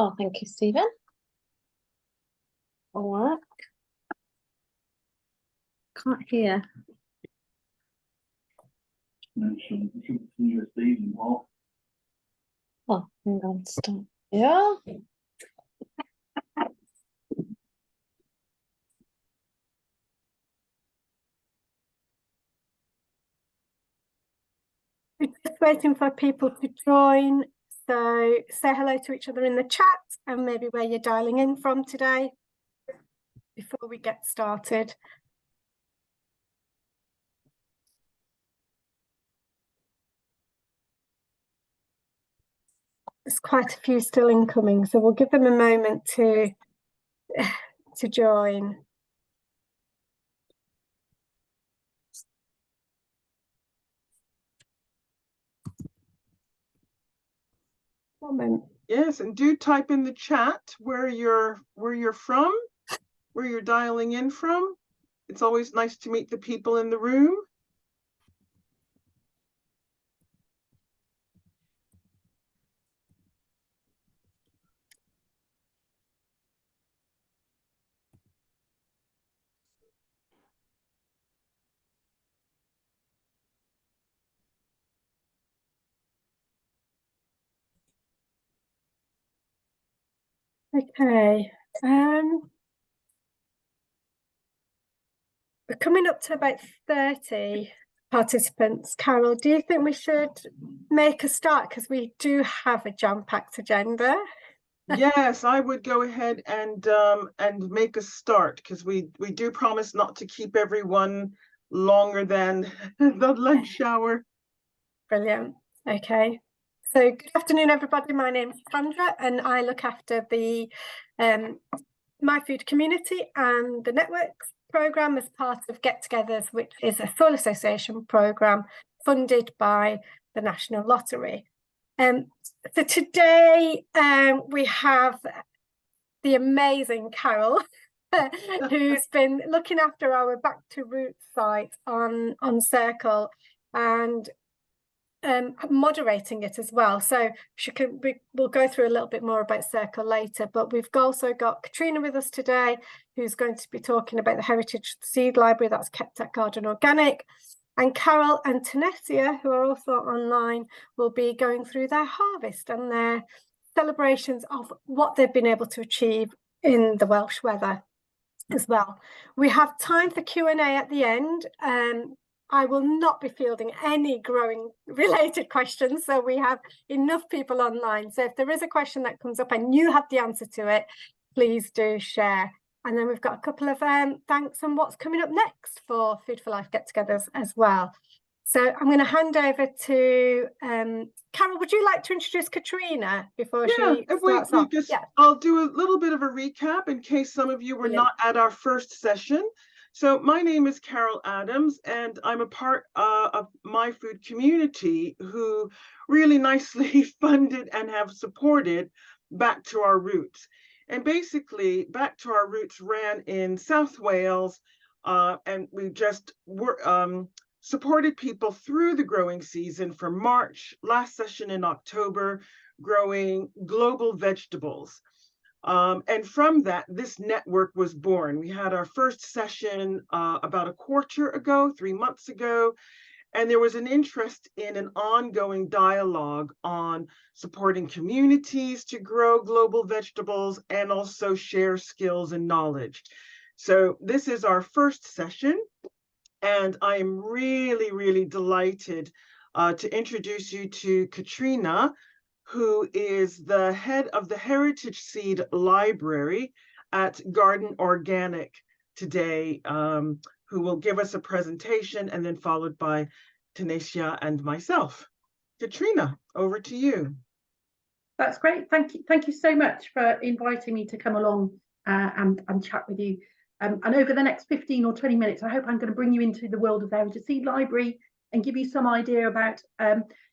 Oh, thank you, Stephen. All right. Can't hear. Oh, hang on, stop. Yeah. We're just waiting for people to join. So say hello to each other in the chat and maybe where you're dialing in from today before we get started. There's quite a few still incoming, so we'll give them a moment to join. One moment. Yes, and do type in the chat where you're from, where you're dialing in from. It's always nice to meet the people in the room. Okay. We're coming up to about 30 participants. Carol, do you think we should make a start? Because we do have a jam-packed agenda. Yes, I would go ahead and make a start, because we do promise not to keep everyone longer than the lunch hour. Brilliant. Okay. So good afternoon, everybody. My name is Sandra, and I look after the My Food community and the networks programme as part of Get-Togethers, which is a Soil Association programme funded by the National Lottery. So today we have the amazing Carol, who's been looking after our Back to Roots site on Circle and moderating it as well. So we'll go through a little bit more about Circle later, but we've also got Catrina with us today, who's going to be talking about the Heritage Seed Library that's kept at Garden Organic. And Carol and Tenesia, who are also online, will be going through their harvest and their celebrations of what they've been able to achieve in the Welsh weather as well. We have time for Q&A at the end. I will not be fielding any growing related questions, so we have enough people online. So if there is a question that comes up and you have the answer to it, please do share. And then we've got a couple of thanks and what's coming up next for Food for Life get-togethers as well. So I'm going to hand over to Carol. Would you like to introduce Catrina before she starts off? I'll do a little bit of a recap in case some of you were not at our first session. So my name is Carol Adams, and I'm a part of My Food community who really nicely funded and have supported Back to Our Roots. And basically, Back to Our Roots ran in South Wales, and we just supported people through the growing season from March, last session in October, growing global vegetables. And from that, this network was born. We had our first session about a quarter ago, 3 months ago, and there was an interest in an ongoing dialogue on supporting communities to grow global vegetables and also share skills and knowledge. So this is our first session, and I am really, really delighted to introduce you to Catrina, who is the head of the Heritage Seed Library at Garden Organic today, who will give us a presentation, and then followed by Tenesia and myself. Catrina, over to you. That's great. Thank you so much for inviting me to come along and chat with you. And over the next 15 or 20 minutes, I hope I'm going to bring you into the world of the Heritage Seed Library and give you some idea about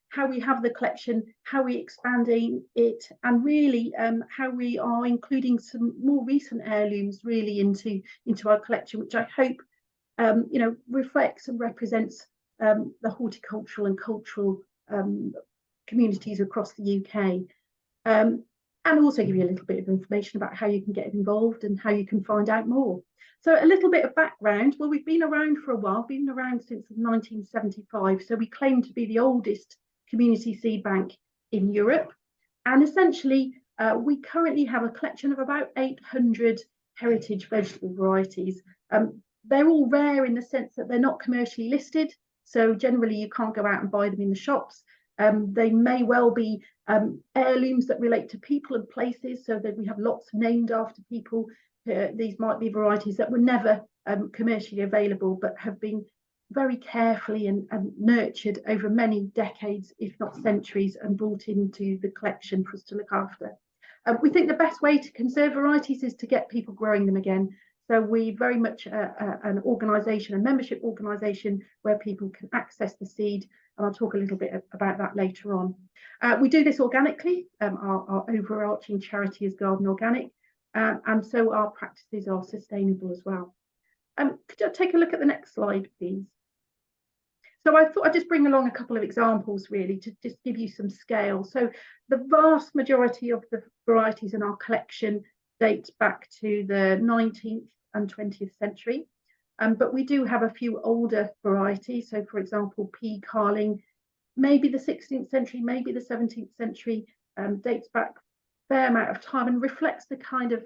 how we have the collection, how we're expanding it, and really how we are including some more recent heirlooms really into our collection, which I hope reflects and represents the horticultural and cultural communities across the UK. and also give you a little bit of information about how you can get involved and how you can find out more. So a little bit of background. Well, we've been around for a while, been around since 1975. So we claim to be the oldest community seed bank in Europe. And essentially, we currently have a collection of about 800 heritage vegetable varieties. They're all rare in the sense that they're not commercially listed. So generally, you can't go out and buy them in the shops. They may well be heirlooms that relate to people and places, so that we have lots named after people. These might be varieties that were never commercially available, but have been very carefully and nurtured over many decades, if not centuries, and brought into the collection for us to look after. We think the best way to conserve varieties is to get people growing them again. So we very much an organisation, a membership organisation, where people can access the seed, and I'll talk a little bit about that later on. We do this organically. Our overarching charity is Garden Organic, and so our practices are sustainable as well. Could you take a look at the next slide, please? So I thought I'd just bring along a couple of examples, really, to just give you some scale. So the vast majority of the varieties in our collection date back to the 19th and 20th century. But we do have a few older varieties. So, for example, pea carling, maybe the 16th century, maybe the 17th century, dates back a fair amount of time and reflects the kind of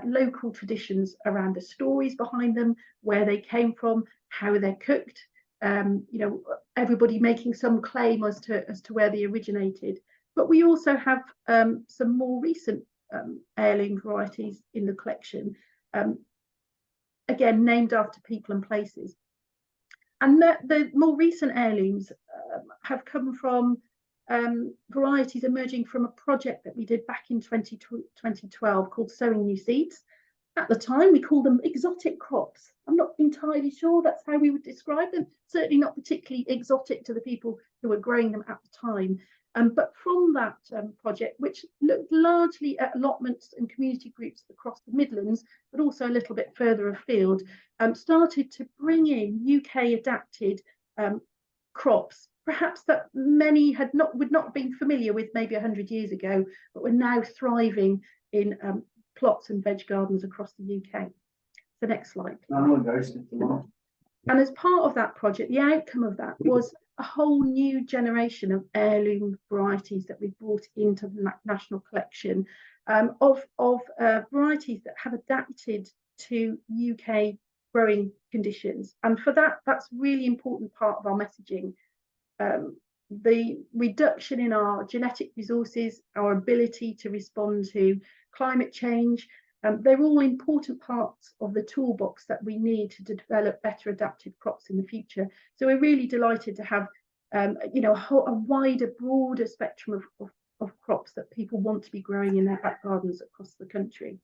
local traditions around the stories behind them, where they came from, how they're cooked. You know, everybody making some claim as to where they originated. But we also have some more recent heirloom varieties in the collection, again named after people and places. And the more recent heirlooms have come from varieties emerging from a project that we did back in 2012 called Sowing New Seeds. At the time, we called them exotic crops. I'm not entirely sure that's how we would describe them. Certainly not particularly exotic to the people who were growing them at the time. But from that project, which looked largely at allotments and community groups across the Midlands, but also a little bit further afield, started to bring in UK adapted crops, perhaps that many would not have been familiar with maybe 100 years ago, but were now thriving in plots and veg gardens across the UK. The next slide. And as part of that project, the outcome of that was a whole new generation of heirloom varieties that we've brought into the national collection, of varieties that have adapted to UK growing conditions. And for that, that's really important part of our messaging. The reduction in our genetic resources, our ability to respond to climate change, they're all important parts of the toolbox that we need to develop better adapted crops in the future. So we're really delighted to have you know, a wider, broader spectrum of crops that people want to be growing in their back gardens across the country.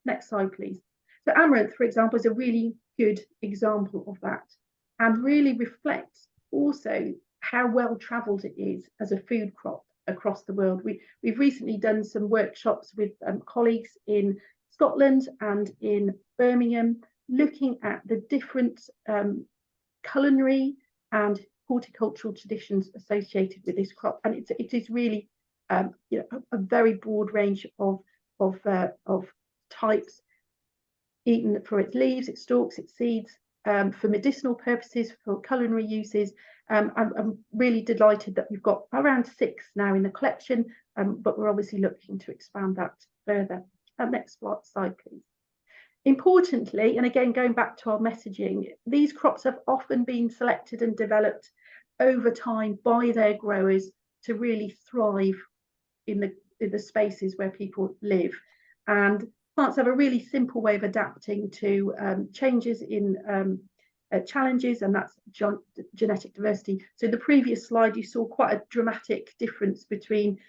Next slide, please. So amaranth, for example, is a really good example of that, and really reflects also how well travelled it is as a food crop across the world. We've recently done some workshops with colleagues in Scotland and in Birmingham, looking at the different culinary and horticultural traditions associated with this crop, and it is really you know, a very broad range of types, eaten for its leaves, its stalks, its seeds, for medicinal purposes, for culinary uses. I'm really delighted that we've got around 6 now in the collection, but we're obviously looking to expand that further. Next slide, please. Importantly, and again going back to our messaging, these crops have often been selected and developed over time by their growers to really thrive in the spaces where people live. And plants have a really simple way of adapting to changes in challenges, and that's genetic diversity. So the previous slide, you saw quite a dramatic difference between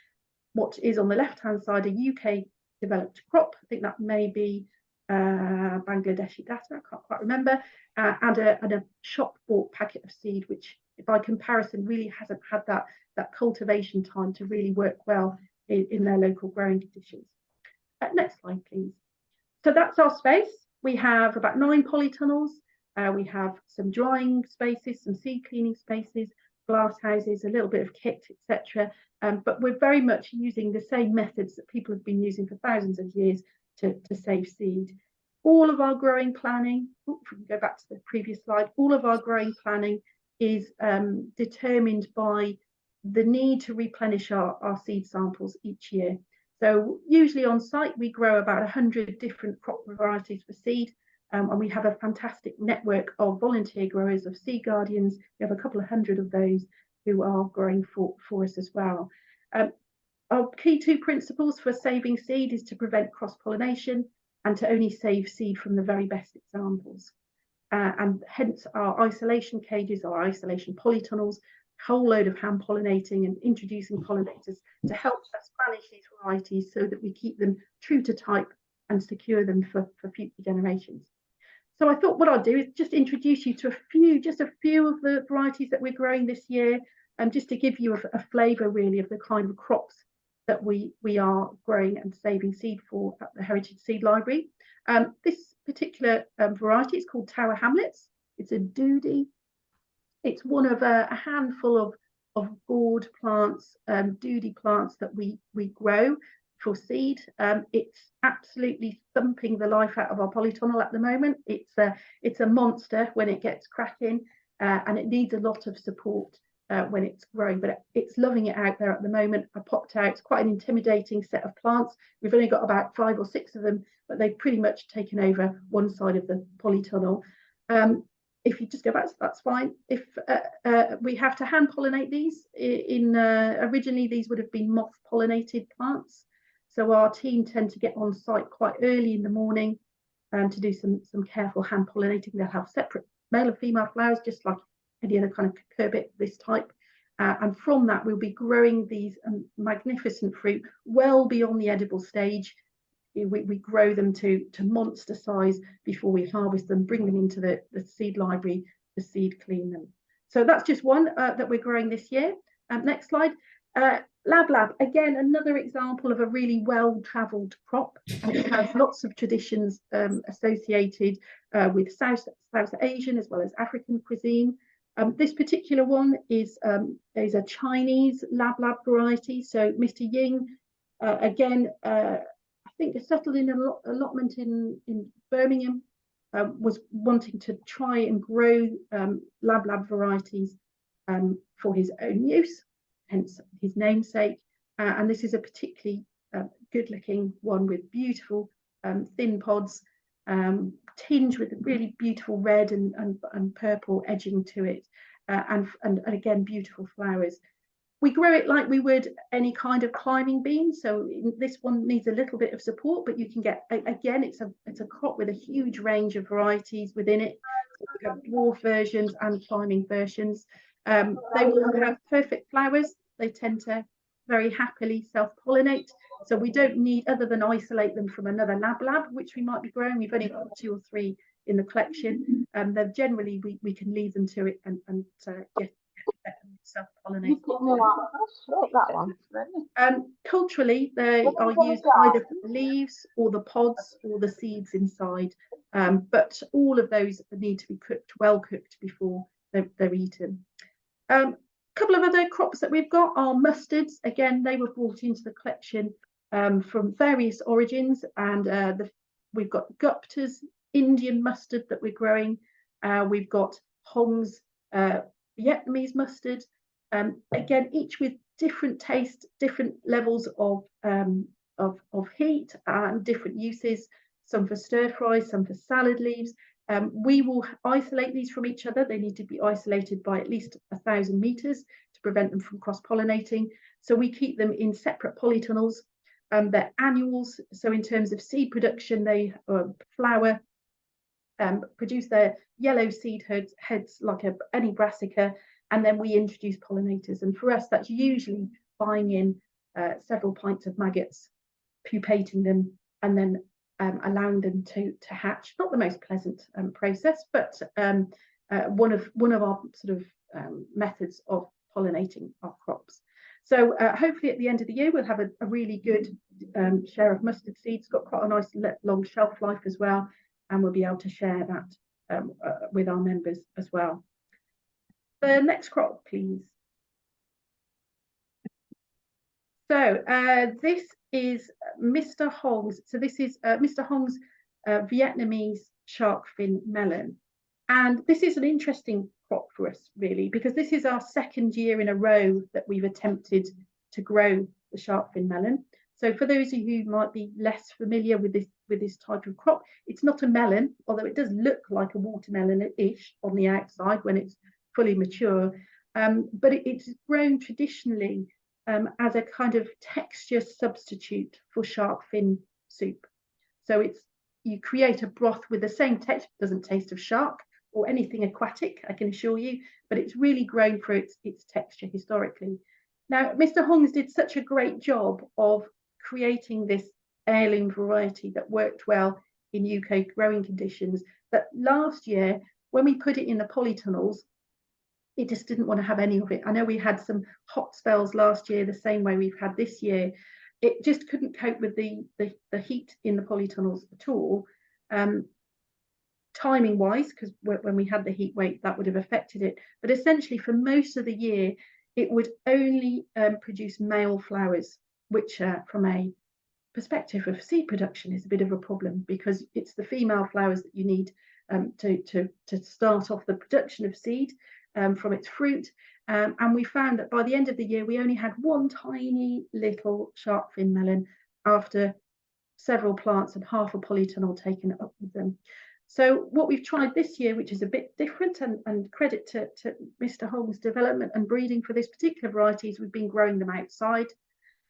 what is on the left-hand side, a UK developed crop, I think that may be Bangladeshi data, I can't quite remember, and a shop-bought packet of seed, which by comparison really hasn't had that cultivation time to really work well in their local growing conditions. Next slide, please. So that's our space. We have about 9 polytunnels. We have some drying spaces, some seed cleaning spaces, glass houses, a little bit of kit, etc. But we're very much using the same methods that people have been using for thousands of years to save seed. All of our growing planning, if we can go back to the previous slide, all of our growing planning is determined by the need to replenish our seed samples each year. So usually on site, we grow about 100 different crop varieties for seed. And we have a fantastic network of volunteer growers, of seed guardians. We have a couple of hundred of those who are growing for us as well. Our key two principles for saving seed is to prevent cross-pollination and to only save seed from the very best examples. And hence our isolation cages, our isolation polytunnels, whole load of hand pollinating and introducing pollinators to help us manage these varieties so that we keep them true to type and secure them for future generations. So I thought what I'll do is just introduce you to just a few of the varieties that we're growing this year, just to give you a flavour really of the kind of crops that we are growing and saving seed for at the Heritage Seed Library. This particular variety is called Tower Hamlets. It's a doody. It's one of a handful of gourd plants, doody plants that we grow for seed. It's absolutely thumping the life out of our polytunnel at the moment. It's a monster when it gets cracking, and it needs a lot of support when it's growing, but it's loving it out there at the moment. I popped out, it's quite an intimidating set of plants. We've only got about 5 or 6 of them, but they've pretty much taken over one side of the polytunnel. If you just go back, that's fine. If we have to hand pollinate these, originally these would have been moth pollinated plants. So our team tend to get on site quite early in the morning to do some careful hand pollinating. They'll have separate male and female flowers, just like any other kind of cucurbit of this type. And from that, we'll be growing these magnificent fruit well beyond the edible stage. We grow them to monster size before we harvest them, bring them into the seed library to seed clean them. So that's just one that we're growing this year. Next slide. Lab, again, another example of a really well-travelled crop, and it has lots of traditions associated with South Asian as well as African cuisine. This particular one is a Chinese lab variety. So Mr. Ying, again, I think settled in an allotment in Birmingham, was wanting to try and grow lab varieties for his own use, hence his namesake. And this is a particularly good looking one with beautiful thin pods, tinged with a really beautiful red and purple edging to it, and again beautiful flowers. We grow it like we would any kind of climbing bean, so this one needs a little bit of support, but you can get, again, it's a crop with a huge range of varieties within it. So we have dwarf versions and climbing versions. They will have perfect flowers. They tend to very happily self-pollinate, so we don't need, other than isolate them from another lab which we might be growing. We've only got 2 or 3 in the collection. Then generally we can leave them to it and get self-pollinate. That one. Culturally, they are used either for the leaves or the pods or the seeds inside, but all of those need to be well cooked before they're eaten. Couple of other crops that we've got are mustards. Again, they were brought into the collection from various origins, and we've got Gupta's Indian mustard that we're growing. We've got Hong's Vietnamese mustard. Again, each with different taste, different levels of heat and different uses. Some for stir fries, some for salad leaves. We will isolate these from each other. They need to be isolated by at least 1,000 meters to prevent them from cross-pollinating. So we keep them in separate polytunnels. They're annuals. So in terms of seed production, they flower, produce their yellow seed heads like any brassica, and then we introduce pollinators. And for us, that's usually buying in several pints of maggots, pupating them, and then allowing them to hatch. Not the most pleasant process, but one of our sort of methods of pollinating our crops. So hopefully at the end of the year we'll have a really good share of mustard seeds. Got quite a nice long shelf life as well, and we'll be able to share that with our members as well. The next crop, please. So this is Mr. Hong's. So this is Mr. Hong's Vietnamese shark fin melon. And this is an interesting crop for us, really, because this is our second year in a row that we've attempted to grow the shark fin melon. So for those of you who might be less familiar with this type of crop, it's not a melon, although it does look like a watermelon-ish on the outside when it's fully mature. But it's grown traditionally as a kind of texture substitute for shark fin soup. So you create a broth with the same texture, doesn't taste of shark or anything aquatic, I can assure you, but it's really grown for its texture historically. Now, Mr. Hong's did such a great job of creating this heirloom variety that worked well in UK growing conditions that last year, when we put it in the polytunnels, it just didn't want to have any of it. I know we had some hot spells last year, the same way we've had this year. It just couldn't cope with the heat in the polytunnels at all. Timing wise, because when we had the heat wave, that would have affected it. But essentially, for most of the year, it would only produce male flowers, which from a perspective of seed production is a bit of a problem, because it's the female flowers that you need to start off the production of seed from its fruit. And we found that by the end of the year, we only had one tiny little shark fin melon after several plants and half a polytunnel taken up with them. So what we've tried this year, which is a bit different, and credit to Mr. Hong's development and breeding for this particular variety, is we've been growing them outside.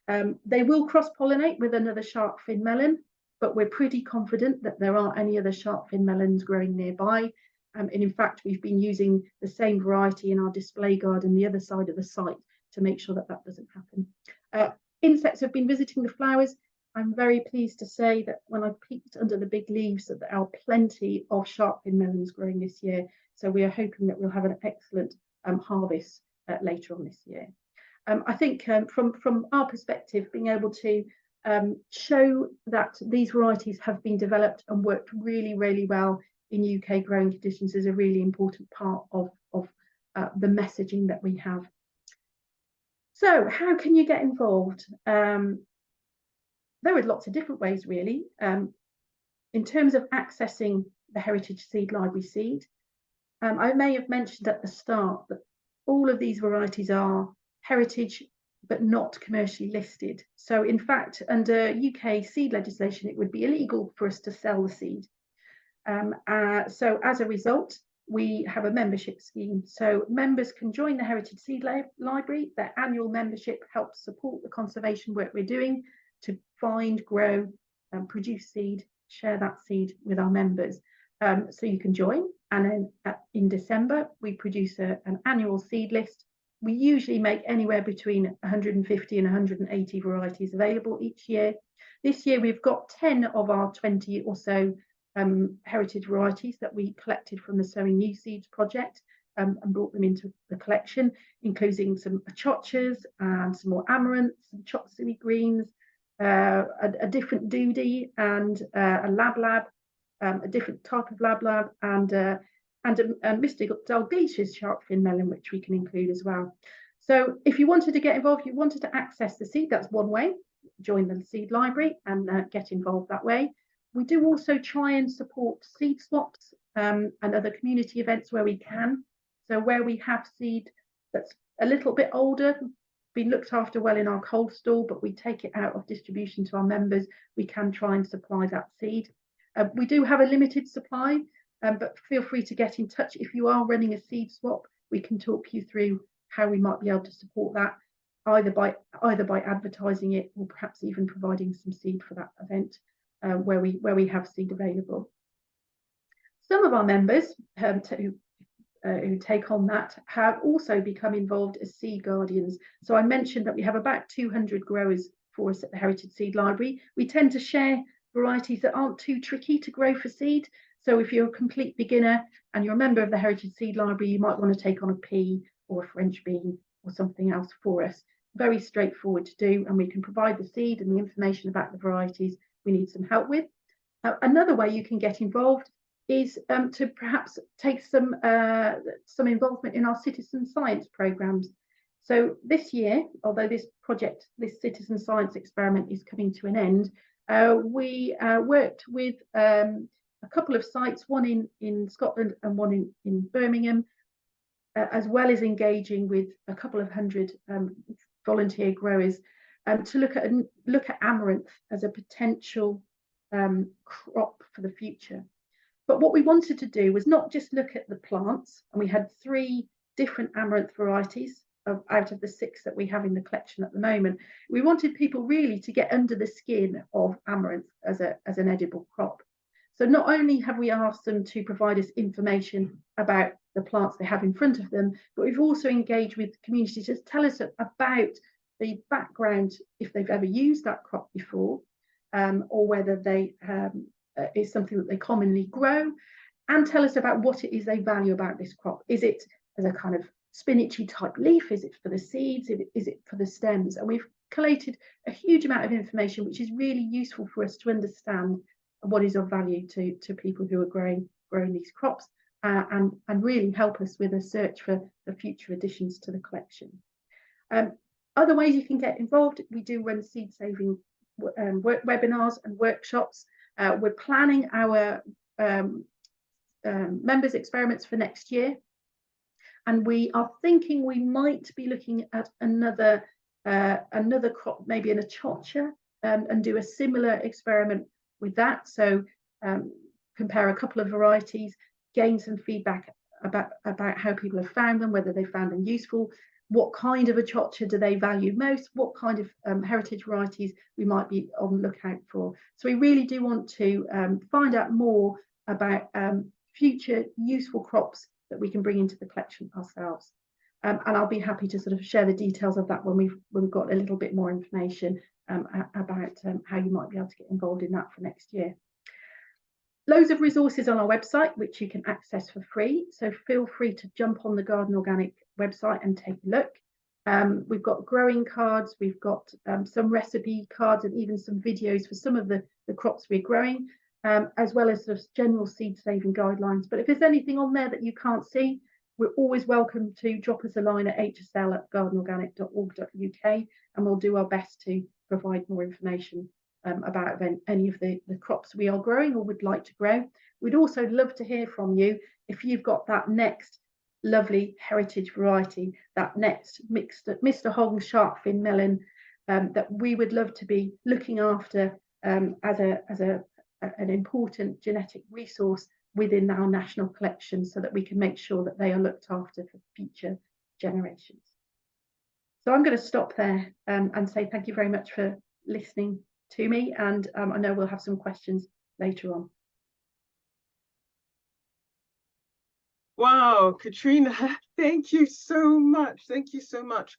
They will cross-pollinate with another shark fin melon, but we're pretty confident that there aren't any other shark fin melons growing nearby. And in fact, we've been using the same variety in our display garden the other side of the site to make sure that that doesn't happen. Insects have been visiting the flowers. I'm very pleased to say that when I peeked under the big leaves, that there are plenty of shark fin melons growing this year. So we are hoping that we'll have an excellent harvest later on this year. I think from our perspective, being able to show that these varieties have been developed and worked really, really well in UK growing conditions is a really important part of the messaging that we have. So how can you get involved? There are lots of different ways, really. In terms of accessing the Heritage Seed Library seed, I may have mentioned at the start that all of these varieties are heritage but not commercially listed. So in fact, under UK seed legislation, it would be illegal for us to sell the seed. So as a result, we have a membership scheme. So members can join the Heritage Seed Library. Their annual membership helps support the conservation work we're doing to find, grow, and produce seed, share that seed with our members. So you can join. And then in December, we produce an annual seed list. We usually make anywhere between 150 and 180 varieties available each year. This year, we've got 10 of our 20 or so heritage varieties that we collected from the Sowing New Seeds project and brought them into the collection, including some achochas and some more amaranths, some chop suey greens, a different doody and a lab, a different type of lab, and a Mr. Dalglish's shark fin melon, which we can include as well. So if you wanted to get involved, you wanted to access the seed, that's one way. Join the seed library and get involved that way. We do also try and support seed swaps and other community events where we can. So where we have seed that's a little bit older, been looked after well in our cold store, but we take it out of distribution to our members, we can try and supply that seed. We do have a limited supply, but feel free to get in touch if you are running a seed swap. We can talk you through how we might be able to support that, either by advertising it or perhaps even providing some seed for that event where we have seed available. Some of our members who take on that have also become involved as seed guardians. So I mentioned that we have about 200 growers for us at the Heritage Seed Library. We tend to share varieties that aren't too tricky to grow for seed. So if you're a complete beginner and you're a member of the Heritage Seed Library, you might want to take on a pea or a French bean or something else for us. Very straightforward to do, and we can provide the seed and the information about the varieties we need some help with. Another way you can get involved is to perhaps take some involvement in our citizen science programs. So this year, although this project, this citizen science experiment is coming to an end, we worked with a couple of sites, one in Scotland and one in Birmingham, as well as engaging with a couple of hundred volunteer growers to look at amaranth as a potential crop for the future. But what we wanted to do was not just look at the plants, and we had 3 different amaranth varieties out of the 6 that we have in the collection at the moment. We wanted people really to get under the skin of amaranth as an edible crop. So not only have we asked them to provide us information about the plants they have in front of them, but we've also engaged with the community to tell us about the background, if they've ever used that crop before, or whether they is something that they commonly grow, and tell us about what it is they value about this crop. Is it as a kind of spinachy type leaf? Is it for the seeds? Is it for the stems? And we've collated a huge amount of information, which is really useful for us to understand what is of value to people who are growing these crops, and really help us with a search for the future additions to the collection. Other ways you can get involved: we do run seed saving webinars and workshops. We're planning our members experiments for next year, and we are thinking we might be looking at another crop, maybe in a chocha, and do a similar experiment with that. So compare a couple of varieties, gain some feedback about how people have found them, whether they found them useful, what kind of a chocha do they value most, what kind of heritage varieties we might be on the lookout for. So we really do want to find out more about future useful crops that we can bring into the collection ourselves. And I'll be happy to sort of share the details of that when we've got a little bit more information about how you might be able to get involved in that for next year. Loads of resources on our website which you can access for free, so feel free to jump on the Garden Organic website and take a look. We've got growing cards, we've got some recipe cards, and even some videos for some of the crops we're growing, as well as sort of general seed saving guidelines. But if there's anything on there that you can't see, we're always welcome to drop us a line at hsl@gardenorganic.org.uk, and we'll do our best to provide more information about any of the crops we are growing or would like to grow. We'd also love to hear from you if you've got that next lovely heritage variety, that next Mr. Hong's shark fin melon, that we would love to be looking after as an important genetic resource within our national collection, so that we can make sure that they are looked after for future generations. So I'm going to stop there and say thank you very much for listening to me, and I know we'll have some questions later on. Wow, Catrina, thank you so much. Thank you so much.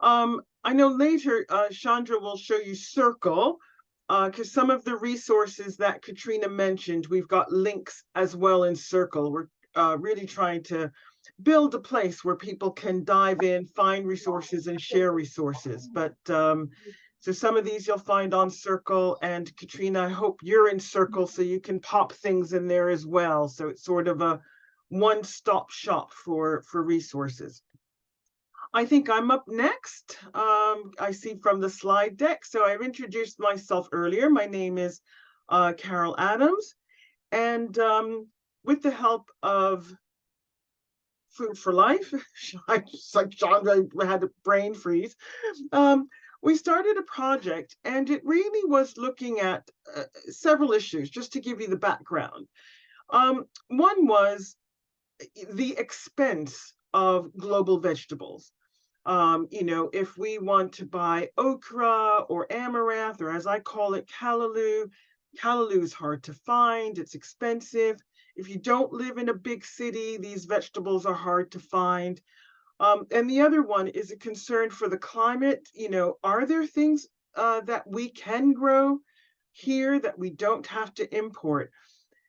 I know later Chandra will show you Circle, because some of the resources that Catrina mentioned, we've got links as well in Circle. We're really trying to build a place where people can dive in, find resources, and share resources. But so some of these you'll find on Circle, and Catrina, I hope you're in Circle so you can pop things in there as well. So it's sort of a one-stop shop for resources. I think I'm up next. I see from the slide deck. So I've introduced myself earlier. My name is Carol Adams, and with the help of Food for Life, just like Chandra had a brain freeze, we started a project, and it really was looking at several issues, just to give you the background. One was the expense of global vegetables. If we want to buy okra or amaranth, or as I call it, callaloo is hard to find, it's expensive. If you don't live in a big city, these vegetables are hard to find. And the other one is a concern for the climate. Are there things that we can grow here that we don't have to import?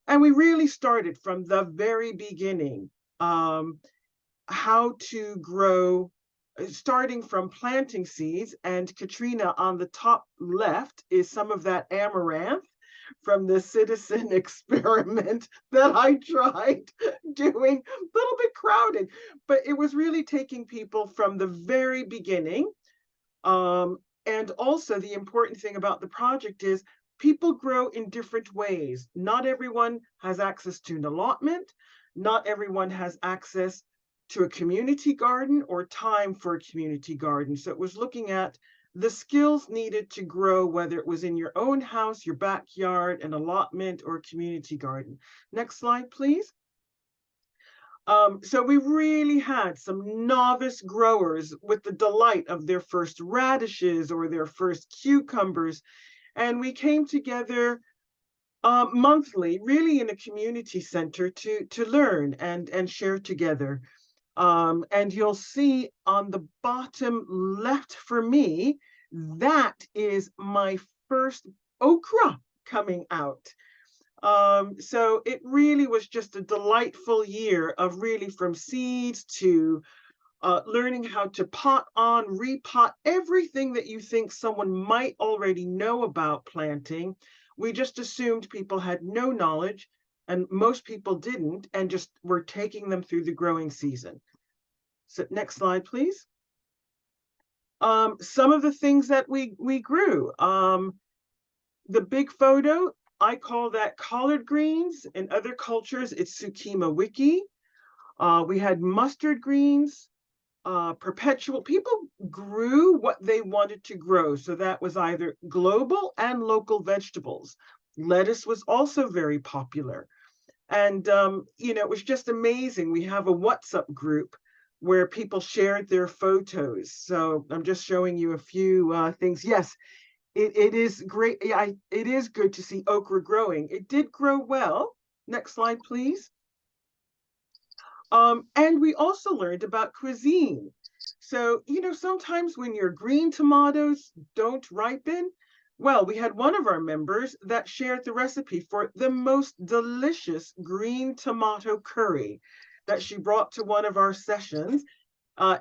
And we really started from the very beginning, how to grow, starting from planting seeds. And Catrina, on the top left is some of that amaranth. from the citizen experiment that I tried doing. A little bit crowded, but it was really taking people from the very beginning. And also the important thing about the project is people grow in different ways. Not everyone has access to an allotment. Not everyone has access to a community garden or time for a community garden. So it was looking at the skills needed to grow, whether it was in your own house, your backyard, an allotment, or a community garden. Next slide, please. So we really had some novice growers with the delight of their first radishes or their first cucumbers. And we came together monthly, really in a community center to learn and share together. And you'll see on the bottom left for me, that is my first okra coming out. So it really was just a delightful year of really from seeds to learning how to pot on, repot, everything that you think someone might already know about planting. We just assumed people had no knowledge, and most people didn't, and just were taking them through the growing season. So next slide, please. Some of the things that we grew. The big photo, I call that collard greens. In other cultures, it's Sukima wiki. We had mustard greens, perpetual. People grew what they wanted to grow. So that was either global and local vegetables. Lettuce was also very popular. And, it was just amazing. We have a WhatsApp group where people shared their photos. So I'm just showing you a few things. Yes, it is great. It is good to see okra growing. It did grow well. Next slide, please. And we also learned about cuisine. So, sometimes when your green tomatoes don't ripen, well, we had one of our members that shared the recipe for the most delicious green tomato curry that she brought to one of our sessions.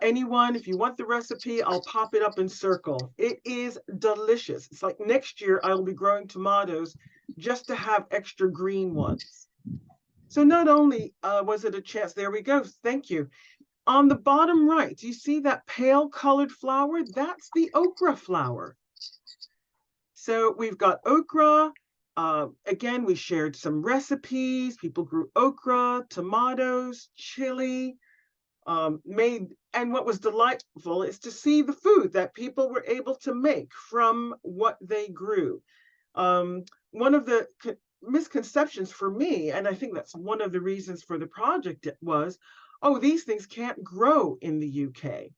Anyone, if you want the recipe, I'll pop it up in circle. It is delicious. It's like next year I will be growing tomatoes just to have extra green ones. So not only was it a chance, there we go, thank you. On the bottom right, do you see that pale colored flower? That's the okra flower. So we've got okra. Again, we shared some recipes. People grew okra, tomatoes, chili, and what was delightful is to see the food that people were able to make from what they grew. One of the misconceptions for me, and I think that's one of the reasons for the project, was, oh, these things can't grow in the UK.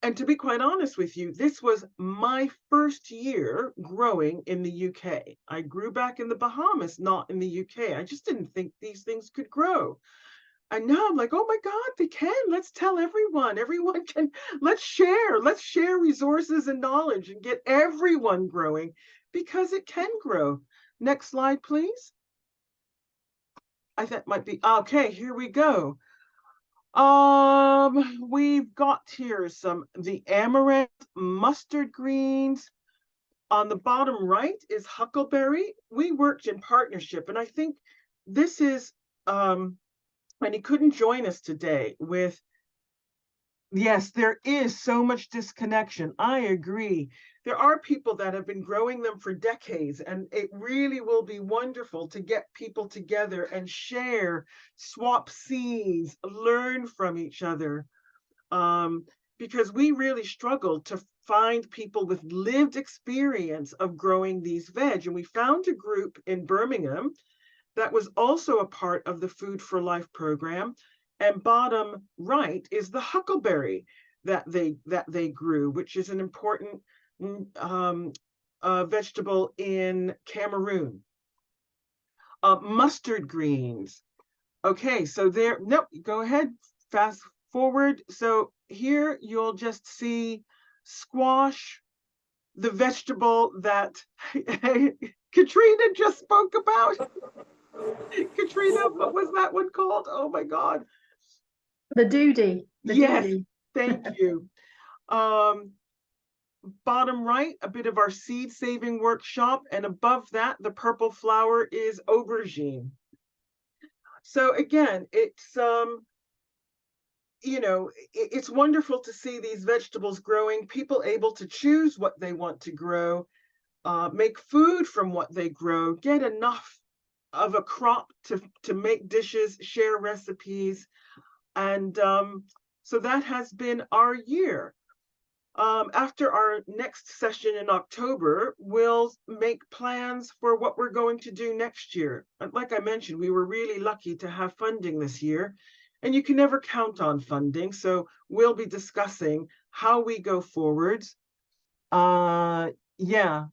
And to be quite honest with you, this was my first year growing in the UK. I grew back in the Bahamas, not in the UK. I just didn't think these things could grow. And now I'm like, oh my God, they can. Let's tell everyone. Everyone can. Let's share resources and knowledge and get everyone growing, because it can grow. Next slide, please. I think might be, okay, here we go. We've got here the amaranth, mustard greens. On the bottom right is huckleberry. We worked in partnership, and I think this is, and he couldn't join us today with, yes, there is so much disconnection. I agree. There are people that have been growing them for decades, and it really will be wonderful to get people together and share, swap seeds, learn from each other. Because we really struggled to find people with lived experience of growing these veg. And we found a group in Birmingham that was also a part of the Food for Life program. And bottom right is the huckleberry that they grew, which is an important vegetable in Cameroon. Mustard greens. Okay, so there, nope, go ahead, fast forward. So here you'll just see squash, the vegetable that Catrina just spoke about. Catrina, what was that one called? Oh my God. The doody. Yes, thank you. bottom right, a bit of our seed saving workshop, and above that, the purple flower is aubergine. So again, it's you know, it's wonderful to see these vegetables growing, people able to choose what they want to grow, make food from what they grow, get enough of a crop to make dishes, share recipes. And so that has been our year. After our next session in October, we'll make plans for what we're going to do next year. Like I mentioned, we were really lucky to have funding this year, and you can never count on funding. So we'll be discussing how we go forwards. Yeah,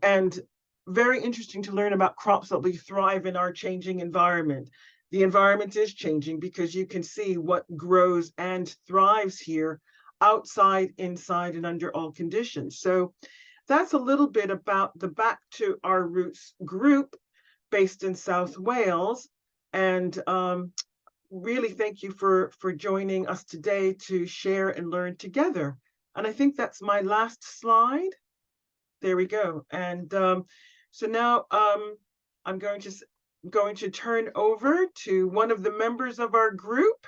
and very interesting to learn about crops that will thrive in our changing environment. The environment is changing because you can see what grows and thrives here outside, inside, and under all conditions. So that's a little bit about the Back to Our Roots group based in South Wales. And really thank you for joining us today to share and learn together. And I think that's my last slide. There we go. And so now I'm going to turn over to one of the members of our group,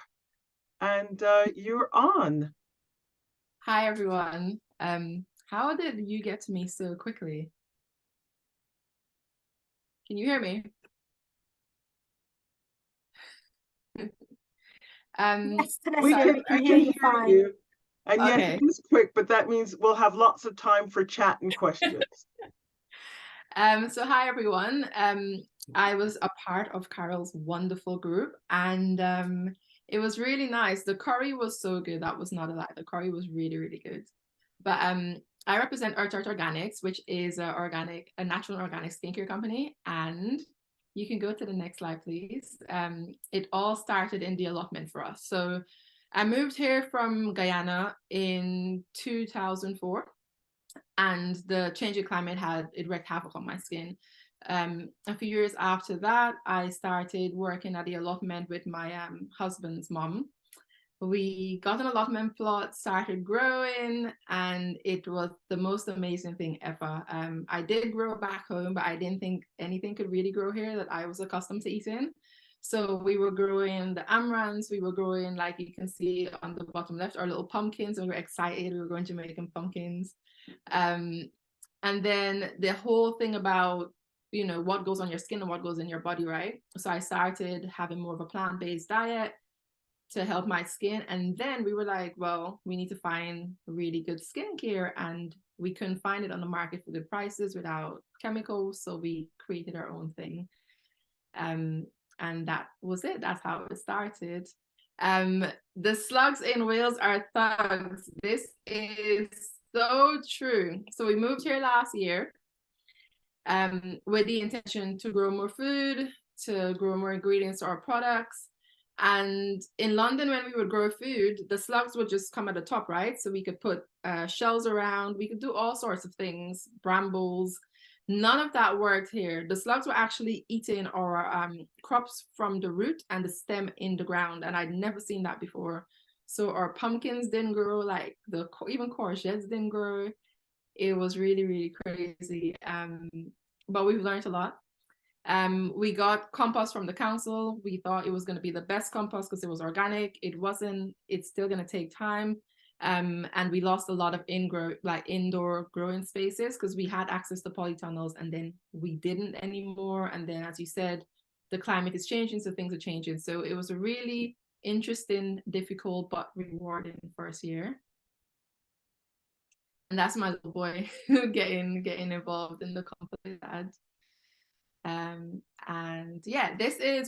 and you're on. Hi, everyone. How did you get to me so quickly? Can you hear me? Yes, We Tenesia, can hear hear you fine. you. And yes, Okay. it is quick, but that means we'll have lots of time for chat and questions. So hi, everyone. I was a part of Carol's wonderful group, and it was really nice. The curry was so good. That was not a lie. The curry was really, really good. But I represent Earth Organics, which is a natural organic skincare company. And you can go to the next slide, please. It all started in the allotment for us. So I moved here from Guyana in 2004. And the changing climate it wreaked havoc on my skin. A few years after that, I started working at the allotment with my husband's mom. We got an allotment plot, started growing, and it was the most amazing thing ever. I did grow back home, but I didn't think anything could really grow here that I was accustomed to eating. So we were growing the amaranths, we were growing, like you can see on the bottom left, our little pumpkins, and we were excited. We were going to make them pumpkins. And then the whole thing about, you know, what goes on your skin and what goes in your body, right? So I started having more of a plant-based diet to help my skin. And then we were like, well, we need to find really good skincare, and we couldn't find it on the market for good prices without chemicals. So we created our own thing. And that was it. That's how it started. The slugs in Wales are thugs. This is so true. So we moved here last year with the intention to grow more food, to grow more ingredients to our products. And in London, when we would grow food, the slugs would just come at the top, right? So we could put shells around, we could do all sorts of things, brambles. None of that worked here. The slugs were actually eating our crops from the root and the stem in the ground. And I'd never seen that before. So our pumpkins didn't grow, like even courgettes didn't grow. It was really, really crazy. But we've learned a lot. We got compost from the council. We thought it was going to be the best compost because it was organic. It wasn't. It's still going to take time. And we lost a lot of indoor growing spaces because we had access to polytunnels and then we didn't anymore. And then, as you said, the climate is changing, so things are changing. So it was a really interesting, difficult, but rewarding first year. And that's my little boy getting involved in the compost ad. And yeah,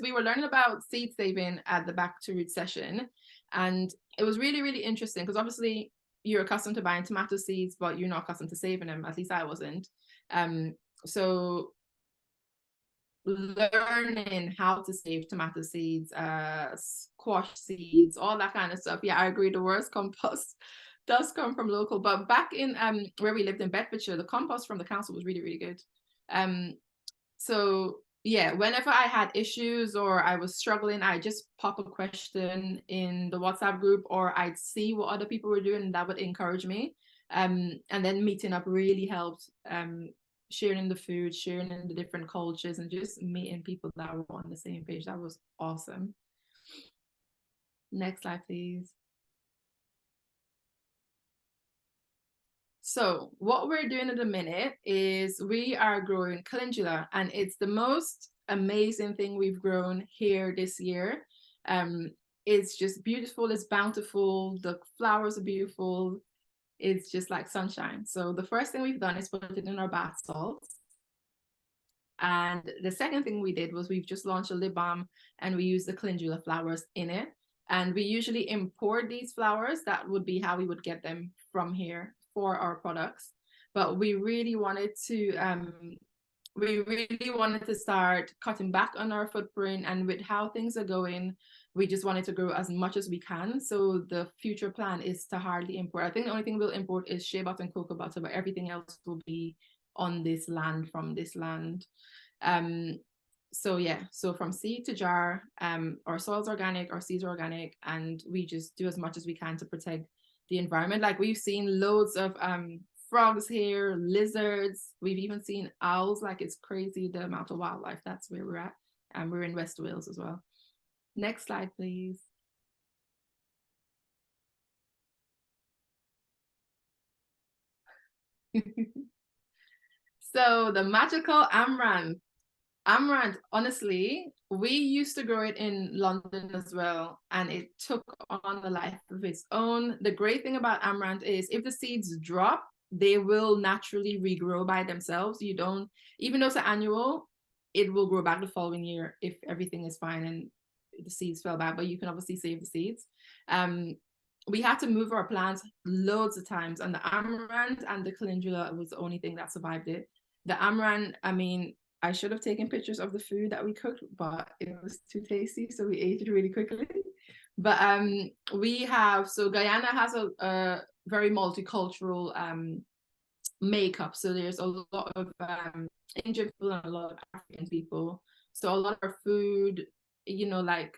we were learning about seed saving at the Back to Roots session, and it was really, really interesting because obviously you're accustomed to buying tomato seeds, but you're not accustomed to saving them. At least I wasn't. So learning how to save tomato seeds, squash seeds, all that kind of stuff. Yeah, I agree. The worst compost does come from local, but back in where we lived in Bedfordshire, the compost from the council was really, really good. So yeah, whenever I had issues or I was struggling, I just pop a question in the WhatsApp group, or I'd see what other people were doing, and that would encourage me. And then meeting up really helped, sharing the food, sharing in the different cultures, and just meeting people that were on the same page. That was awesome. Next slide, please. So what we're doing at the minute is we are growing calendula, and it's the most amazing thing we've grown here this year. It's just beautiful, it's bountiful, the flowers are beautiful, it's just like sunshine. So the first thing we've done is put it in our bath salts. And the second thing we did was we've just launched a lip balm, and we use the calendula flowers in it. And we usually import these flowers. That would be how we would get them from here for our products. But we really wanted to start cutting back on our footprint, and with how things are going, we just wanted to grow as much as we can. So the future plan is to hardly import. I think the only thing we'll import is shea butter and cocoa butter, but everything else will be on this land, from this land. So yeah, so from seed to jar, our soil's organic, our seeds are organic, and we just do as much as we can to protect the environment. Like, we've seen loads of frogs here, lizards, we've even seen owls. Like, it's crazy the amount of wildlife. That's where we're at, and we're in West Wales as well. Next slide, please. So the magical amaranth. Amaranth, honestly, we used to grow it in London as well, and it took on a life of its own. The great thing about amaranth is if the seeds drop, they will naturally regrow by themselves. You don't, even though it's an annual, it will grow back the following year if everything is fine and the seeds fell back, but you can obviously save the seeds. We had to move our plants loads of times, and the amaranth and the calendula was the only thing that survived it. The amaranth, I mean, I should have taken pictures of the food that we cooked, but it was too tasty, so we ate it really quickly. But we have, so Guyana has a very multicultural makeup. So there's a lot of Indian people and a lot of African people. So a lot of our food, you know, like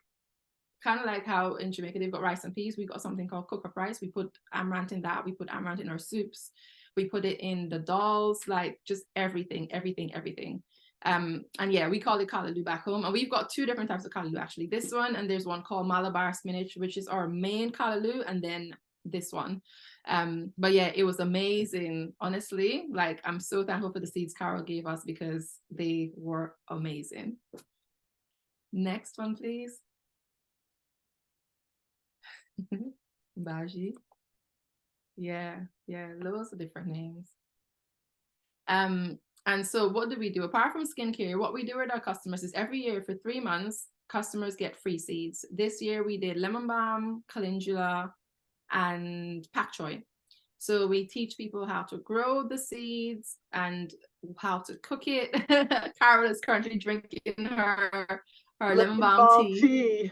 kind of like how in Jamaica they've got rice and peas, we got something called cook-up rice. We put amaranth in that. We put amaranth in our soups. We put it in the dals, like just everything. And yeah, we call it callaloo back home. And we've got two different types of callaloo, actually. This one, and there's one called Malabar spinach, which is our main callaloo, and then this one. But yeah, it was amazing, honestly. Like, I'm so thankful for the seeds Carol gave us, because they were amazing. Next one, please. Baji. Yeah, loads of different names. And so what do we do? Apart from skincare, what we do with our customers is every year for 3 months, customers get free seeds. This year we did lemon balm, calendula, and pak choy. So we teach people how to grow the seeds and how to cook it. Carol is currently drinking her lemon balm tea.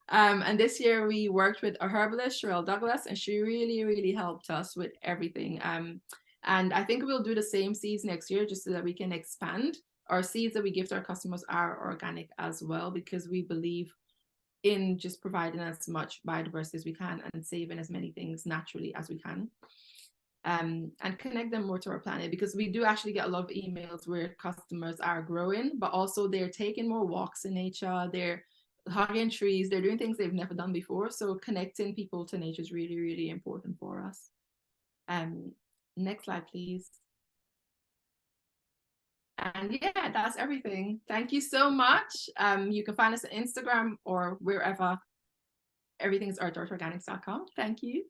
And this year we worked with a herbalist, Sherelle Douglas, and she really helped us with everything. And I think we'll do the same seeds next year, just so that we can expand. Our seeds that we give to our customers are organic as well, because we believe in just providing as much biodiversity as we can and saving as many things naturally as we can. And connect them more to our planet, because we do actually get a lot of emails where customers are growing, but also they're taking more walks in nature, they're hugging trees, they're doing things they've never done before. So connecting people to nature is really important for us. Next slide, please. And yeah, that's everything. Thank you so much. You can find us on Instagram or wherever. Everything's earth-organics.com. Thank you.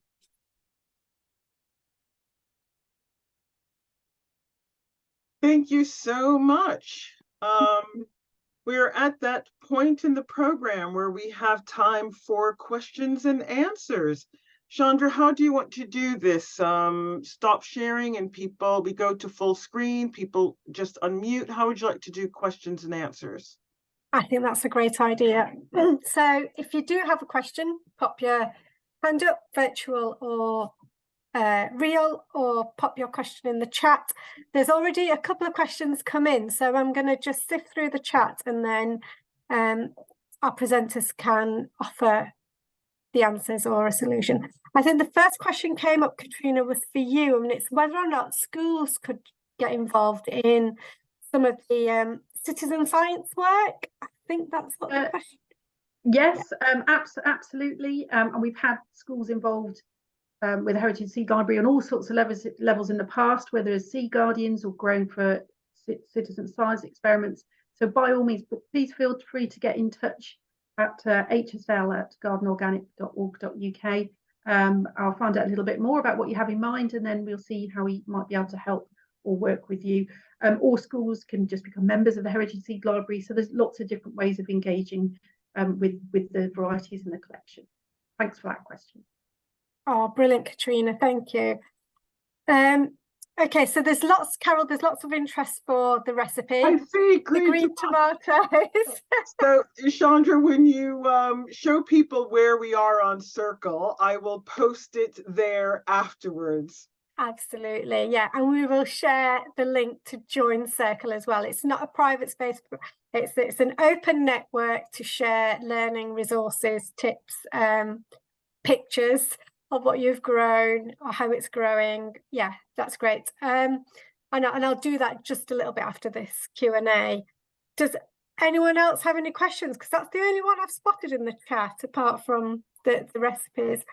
Thank you so much. We're at that point in the program where we have time for questions and answers. Chandra, how do you want to do this? Stop sharing and we go to full screen, people just unmute. How would you like to do questions and answers? I think that's a great idea. So if you do have a question, pop your hand up, virtual or real, or pop your question in the chat. There's already a couple of questions come in, so I'm going to just sift through the chat, and then our presenters can offer the answers or a solution. I think the first question came up, Catrina, was for you, and it's whether or not schools could get involved in some of the citizen science work. I think that's what the question. Yes, absolutely. And we've had schools involved with the Heritage Seed Library on all sorts of levels in the past, whether as seed guardians or growing for citizen science experiments. So by all means, please feel free to get in touch at hsl@gardenorganic.org.uk. I'll find out a little bit more about what you have in mind, and then we'll see how we might be able to help or work with you. Or schools can just become members of the Heritage Seed Library. So there's lots of different ways of engaging with the varieties in the collection. Thanks for that question. Oh, brilliant, Catrina. Thank you. Okay, so there's lots, Carol, there's lots of interest for the recipe. I see green tomatoes. So, Chandra, when you show people where we are on Circle, I will post it there afterwards. Absolutely, yeah, and we will share the link to join Circle as well. It's not a private space, but it's an open network to share learning resources, tips, pictures of what you've grown or how it's growing. Yeah, that's great. And I'll do that just a little bit after this Q&A. Does anyone else have any questions? Because that's the only one I've spotted in the chat, apart from the recipes.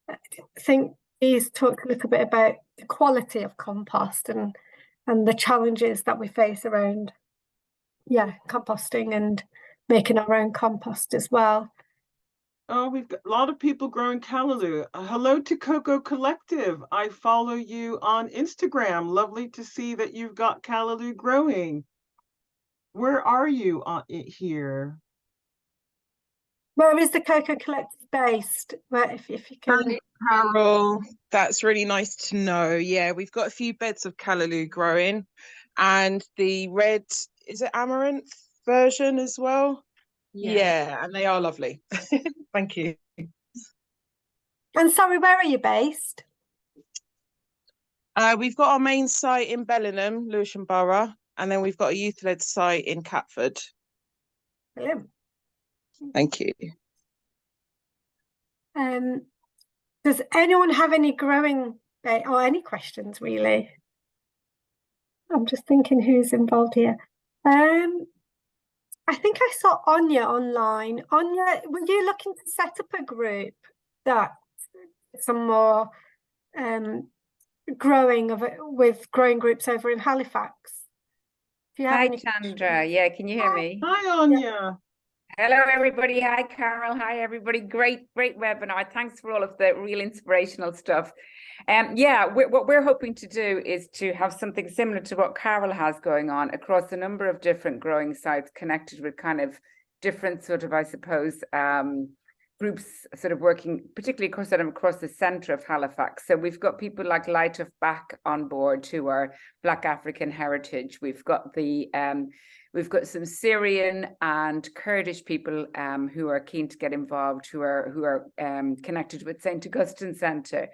I think he's talked a little bit about the quality of compost and the challenges that we face around, composting and making our own compost as well. Oh, we've got a lot of people growing callaloo. Hello to Cocoa Collective. I follow you on Instagram. Lovely to see that you've got callaloo growing. Where are you here? Where is the Cocoa Collective based? Where, if you can. Hi, Carol, that's really nice to know. Yeah, we've got a few beds of callaloo growing, and the red, is it amaranth version as well? Yeah, and they are lovely. Thank you. And sorry, where are you based? We've got our main site in Bellingham, Lewisham Borough, and then we've got a youth-led site in Catford. Brilliant. Thank you. Does anyone have any growing or any questions really? I'm just thinking who's involved here. I think I saw Anya online. Anya, were you looking to set up a group that some more with growing groups over in Halifax? Hi, Chandra. Yeah, can you hear me? Hi, Anya. Hello, everybody. Hi, Carol. Hi, everybody. Great webinar. Thanks for all of the real inspirational stuff. What we're hoping to do is to have something similar to what Carol has going on across a number of different growing sites connected with kind of different sort of, I suppose, groups sort of working, particularly across the centre of Halifax. So we've got people like Light of Back on board who are Black African heritage. We've got some Syrian and Kurdish people who are keen to get involved, who are connected with St. Augustine Centre.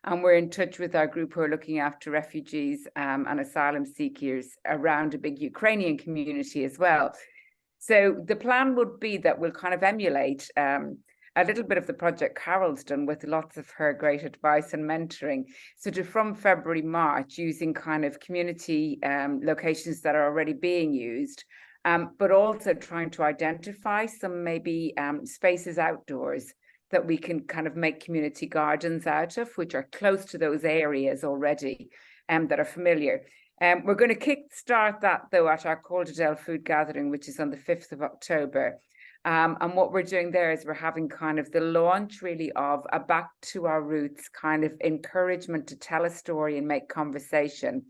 And we're in touch with our group who are looking after refugees and asylum seekers around a big Ukrainian community as well. So the plan would be that we'll kind of emulate a little bit of the project Carol's done with lots of her great advice and mentoring. So from February, March, using kind of community locations that are already being used, but also trying to identify some maybe spaces outdoors that we can kind of make community gardens out of, which are close to those areas already that are familiar. We're going to kickstart that though at our Calderdale food gathering, which is on the 5th of October. And what we're doing there is we're having kind of the launch really of a back to our roots kind of encouragement to tell a story and make conversation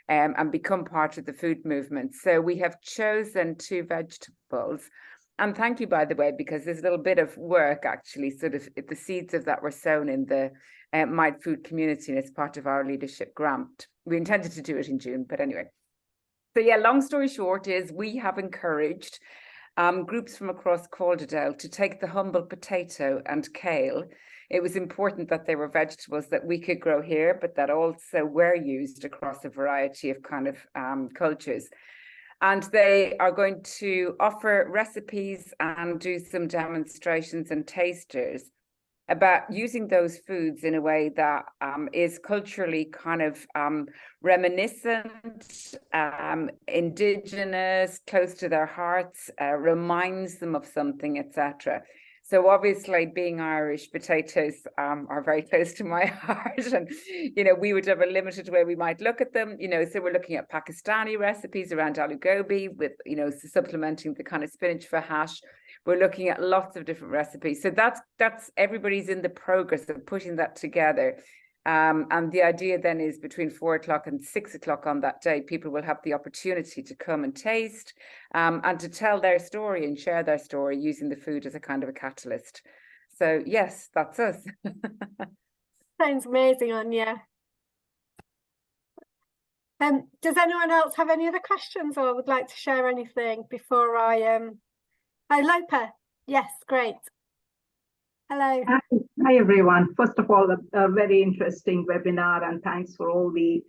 and become part of the food movement. So we have chosen 2 vegetables. And thank you, by the way, because there's a little bit of work actually, sort of the seeds of that were sown in the Mind Food community and it's part of our leadership grant. We intended to do it in June, but anyway. So yeah, long story short is we have encouraged groups from across Calderdale to take the humble potato and kale. It was important that they were vegetables that we could grow here, but that also were used across a variety of kind of cultures. And they are going to offer recipes and do some demonstrations and tasters about using those foods in a way that is culturally kind of reminiscent, indigenous, close to their hearts, reminds them of something, etc. So obviously, being Irish, potatoes are very close to my heart, and we would have a limited way we might look at them. So we're looking at Pakistani recipes around aloo gobi with supplementing the kind of spinach for hash. We're looking at lots of different recipes. So that's everybody's in the progress of putting that together. And the idea then is between 4 o'clock and 6 o'clock on that day, people will have the opportunity to come and taste and to tell their story and share their story using the food as a kind of a catalyst. So yes, that's us. Sounds amazing, Anya. Does anyone else have any other questions or would like to share anything before I Hi, Lopa. Yes, great. Hello. Hi, everyone. First of all, a very interesting webinar, and thanks for all the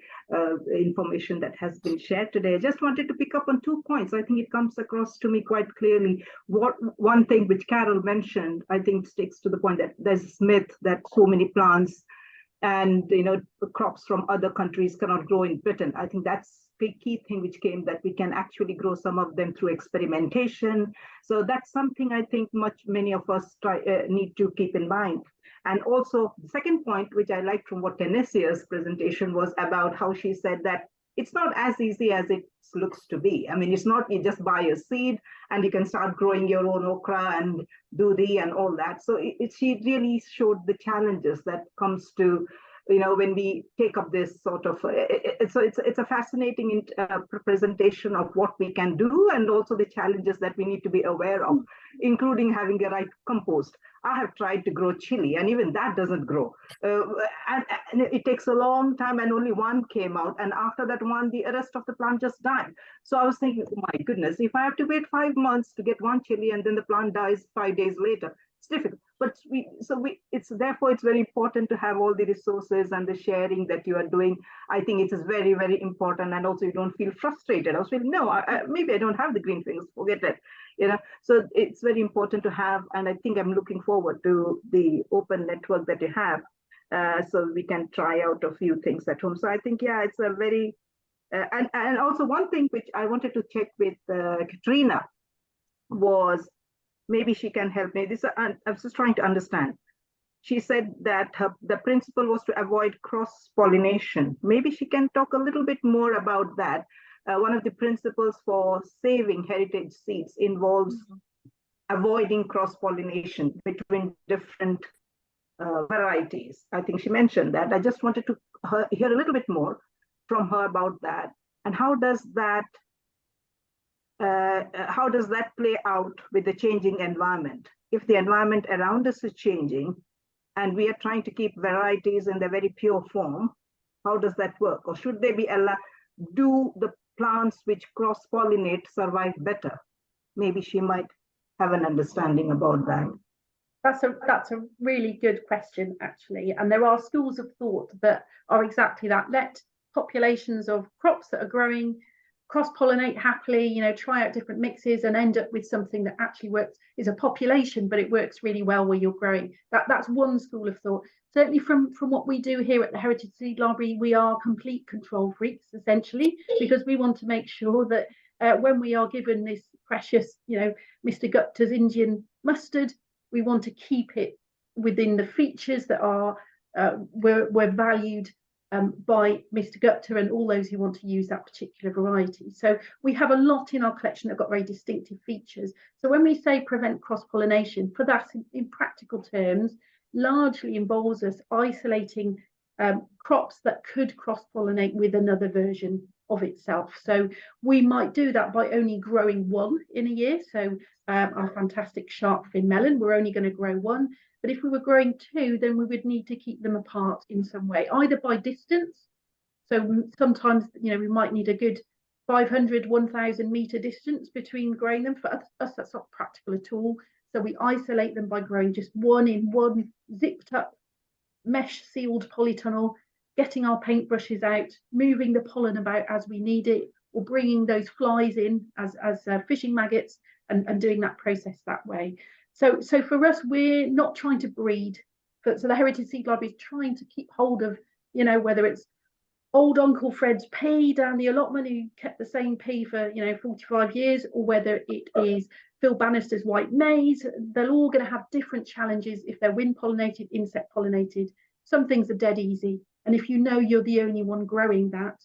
information that has been shared today. I just wanted to pick up on 2 points. I think it comes across to me quite clearly. One thing which Carol mentioned, I think sticks to the point that there's this myth that so many plants and crops from other countries cannot grow in Britain. I think that's the key thing which came, that we can actually grow some of them through experimentation. So that's something I think many of us need to keep in mind. And also the second point, which I liked from what Tenesia's presentation, was about how she said that it's not as easy as it looks to be. I mean, it's not you just buy a seed and you can start growing your own okra and dudi and all that. So she really showed the challenges that comes to when we take up this sort of, so it's a fascinating presentation of what we can do and also the challenges that we need to be aware of, including having the right compost. I have tried to grow chili and even that doesn't grow. And it takes a long time and only one came out. And after that one, the rest of the plant just died. So I was thinking, oh my goodness, if I have to wait 5 months to get one chili and then the plant dies 5 days later, it's difficult. But it's very important to have all the resources and the sharing that you are doing. I think it is very, very important. And also you don't feel frustrated. I was feeling, no, maybe I don't have the green things, forget it. So it's very important to have, and I think I'm looking forward to the open network that you have, so we can try out a few things at home. So I think, yeah, it's a very, and also one thing which I wanted to check with Catrina was, maybe she can help me. I was just trying to understand. She said that the principle was to avoid cross-pollination. Maybe she can talk a little bit more about that. One of the principles for saving heritage seeds involves avoiding cross-pollination between different varieties. I think she mentioned that. I just wanted to hear a little bit more from her about that. And how does that play out with the changing environment? If the environment around us is changing and we are trying to keep varieties in their very pure form, how does that work? Or should they be allowed? Do the plants which cross-pollinate survive better? Maybe she might have an understanding about that. That's a really good question, actually. And there are schools of thought that are exactly that. Let populations of crops that are growing cross-pollinate happily, try out different mixes and end up with something that actually works, is a population, but it works really well where you're growing. That's one school of thought. Certainly from what we do here at the Heritage Seed Library, we are complete control freaks, essentially, because we want to make sure that when we are given this precious, Mr. Gupta's Indian mustard, we want to keep it within the features that are were valued by Mr. Gupta and all those who want to use that particular variety. So we have a lot in our collection that have got very distinctive features. So when we say prevent cross-pollination, for that in practical terms, largely involves us isolating crops that could cross-pollinate with another version of itself. So we might do that by only growing one in a year. So our fantastic shark fin melon, we're only going to grow one. But if we were growing two, then we would need to keep them apart in some way, either by distance. So sometimes, we might need a good 500, 1,000 meter distance between growing them. For us, that's not practical at all. So we isolate them by growing just one in one zipped up mesh sealed polytunnel, getting our paintbrushes out, moving the pollen about as we need it, or bringing those flies in as fishing maggots and doing that process that way. So for us, we're not trying to breed so the Heritage Seed Library is trying to keep hold of, you know, whether it's old Uncle Fred's pea down the allotment who kept the same pea for, you know, 45 years, or whether it is Phil Bannister's white maize. They're all going to have different challenges if they're wind pollinated, insect pollinated. Some things are dead easy. And if you know you're the only one growing that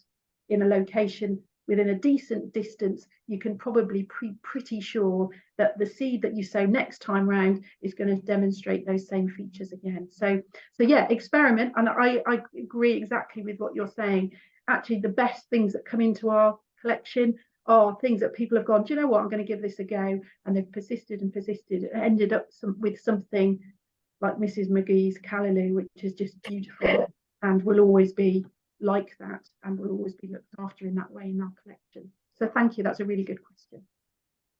in a location within a decent distance, you can probably be pretty sure that the seed that you sow next time round is going to demonstrate those same features again. So yeah, experiment. And I agree exactly with what you're saying. Actually, the best things that come into our collection are things that people have gone, do you know what, I'm going to give this a go. And they've persisted and persisted and ended up with something like Mrs. McGee's callaloo, which is just beautiful and will always be like that and will always be looked after in that way in our collection. So thank you, that's a really good question.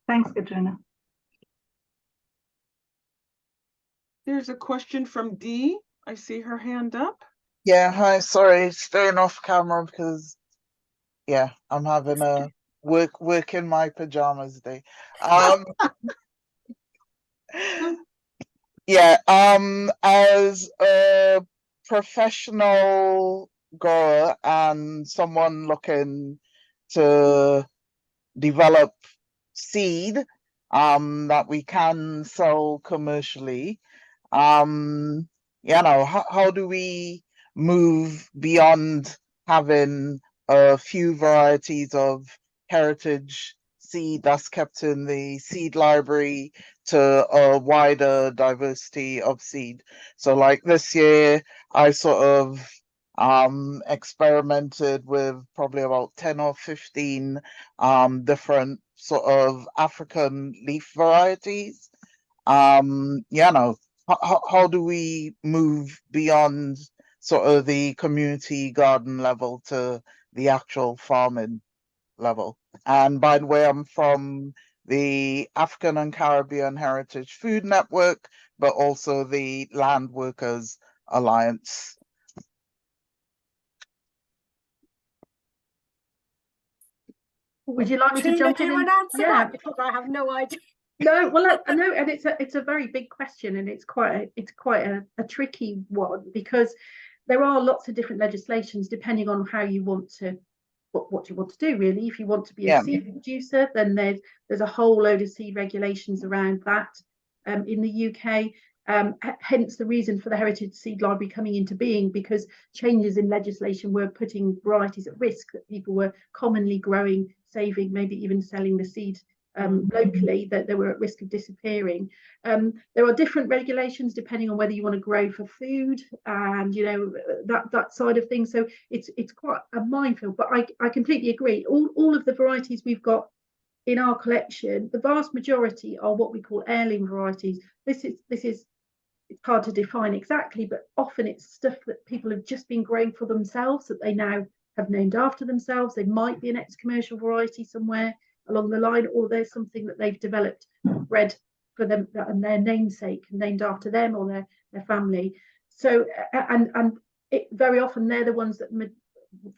Thanks, Catrina. There's a question from Dee. I see her hand up. Yeah, hi, sorry, staying off camera because yeah, I'm having a work in my pajamas day. Yeah, as a professional grower and someone looking to develop seed that we can sell commercially, you know, how do we move beyond having a few varieties of heritage seed that's kept in the seed library to a wider diversity of seed? So like this year, I sort of experimented with probably about 10 or 15 different sort of African leaf varieties. You know, how do we move beyond sort of the community garden level to the actual farming level? And by the way, I'm from the African and Caribbean Heritage Food Network, but also the Land Workers Alliance. Would you like me to jump in? Do you want to answer that? Because I have no idea. No, well, I know, and it's a very big question, and it's quite a tricky one, because there are lots of different legislations depending on how you want to what you want to do, really. If you want to be a seed producer, then there's a whole load of seed regulations around that in the UK. Hence the reason for the Heritage Seed Library coming into being, because changes in legislation were putting varieties at risk that people were commonly growing, saving, maybe even selling the seed locally, that they were at risk of disappearing. There are different regulations depending on whether you want to grow for food and, you know, that side of things. So it's quite a minefield, but I completely agree. All of the varieties we've got in our collection, the vast majority are what we call heirloom varieties. This is it's hard to define exactly, but often it's stuff that people have just been growing for themselves, that they now have named after themselves. They might be an ex-commercial variety somewhere along the line, or there's something that they've developed, bred for them and their namesake, named after them or their family. So and it very often they're the ones that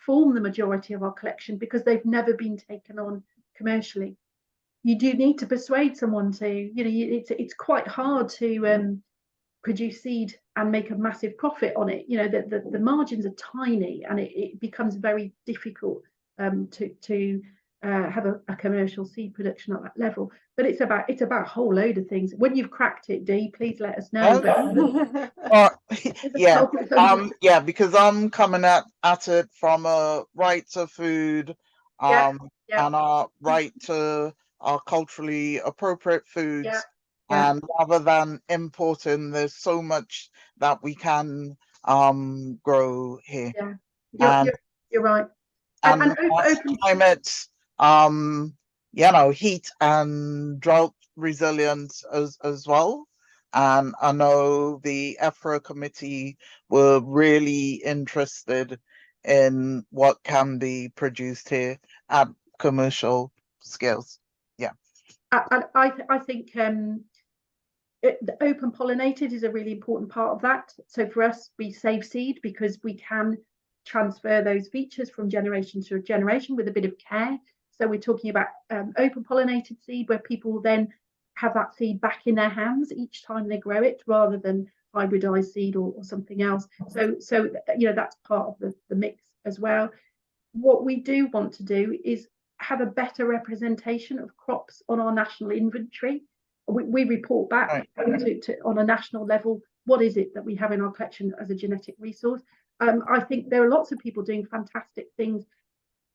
form the majority of our collection, because they've never been taken on commercially. You do need to persuade someone to, you know, it's quite hard to produce seed and make a massive profit on it. You know, the margins are tiny, and it becomes very difficult to have a commercial seed production at that level. But it's about a whole load of things. When you've cracked it, Dee, please let us know. Yeah, because I'm coming at it from a right to food, and our right to our culturally appropriate foods. And rather than importing, there's so much that we can grow here. You're right. And climate, you know, heat and drought resilience as well. And I know the EFRA committee were really interested in what can be produced here at commercial scales. Yeah. I think the open pollinated is a really important part of that. So for us, we save seed because we can transfer those features from generation to generation with a bit of care. So we're talking about open pollinated seed, where people then have that seed back in their hands each time they grow it, rather than hybridized seed or something else. So you know, that's part of the mix as well. What we do want to do is have a better representation of crops on our national inventory. We report back to on a national level, what is it that we have in our collection as a genetic resource. I think there are lots of people doing fantastic things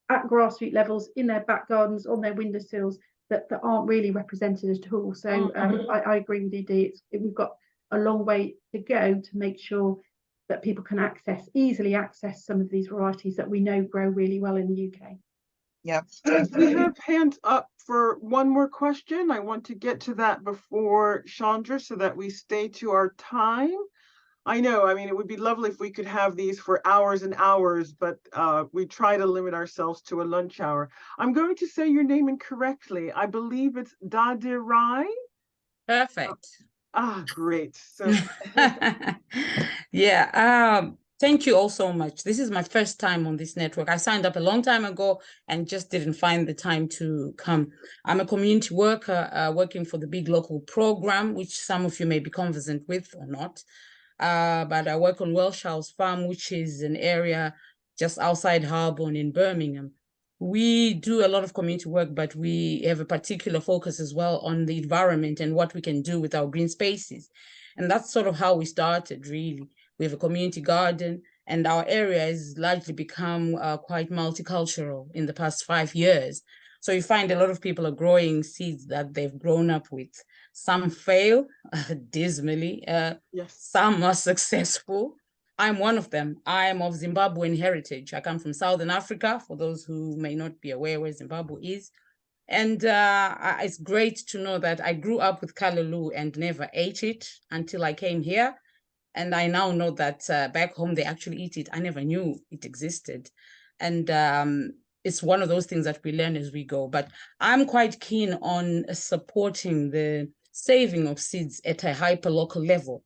at grassroots levels, in their back gardens, on their windowsills, that aren't really represented at all. So I agree with you, Dee. We've got a long way to go to make sure that people can easily access some of these varieties that we know grow really well in the UK. Yeah. We have hands up for one more question. I want to get to that before Chandra so that we stay to our time. I know, I mean, it would be lovely if we could have these for hours and hours, but we try to limit ourselves to a lunch hour. I'm going to say your name incorrectly. I believe it's Dadirai. Perfect. Great. So yeah, thank you all so much. This is my first time on this network. I signed up a long time ago and just didn't find the time to come. I'm a community worker working for the big local program, which some of you may be conversant with or not. But I work on Welsh House Farm, which is an area just outside Harborne in Birmingham. We do a lot of community work, but we have a particular focus as well on the environment and what we can do with our green spaces. And that's sort of how we started, really. We have a community garden, and our area has largely become quite multicultural in the past 5 years. So you find a lot of people are growing seeds that they've grown up with. Some fail dismally, yes. Some are successful. I'm one of them. I am of Zimbabwean heritage. I come from Southern Africa, for those who may not be aware where Zimbabwe is. And it's great to know that I grew up with callaloo and never ate it until I came here. And I now know that back home they actually eat it. I never knew it existed. And it's one of those things that we learn as we go. But I'm quite keen on supporting the saving of seeds at a hyper-local level.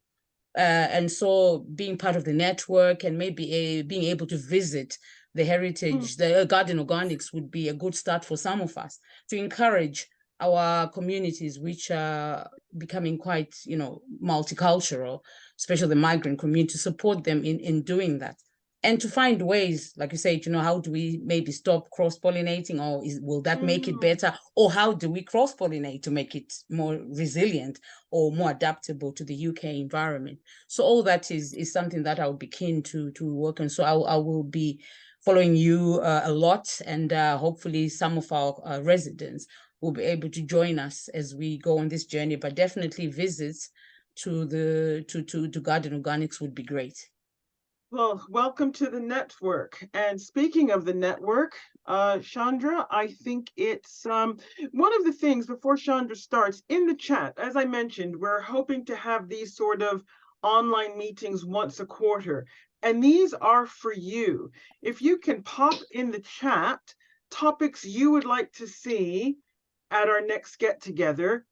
And so being part of the network and maybe being able to visit the heritage, the garden organics would be a good start for some of us to encourage our communities, which are becoming quite, you know, multicultural, especially the migrant community, to support them in doing that. And to find ways, like you said, you know, how do we maybe stop cross-pollinating, or will that make it better? Or how do we cross-pollinate to make it more resilient or more adaptable to the UK environment? So all that is something that I would be keen to work on. So I will be following you a lot, and hopefully some of our residents will be able to join us as we go on this journey. But definitely visits to Garden Organics would be great. Well, welcome to the network. And speaking of the network, Chandra, I think it's one of the things before Chandra starts in the chat, as I mentioned, we're hoping to have these sort of online meetings once a quarter. And these are for you. If you can pop in the chat topics you would like to see at our next get together,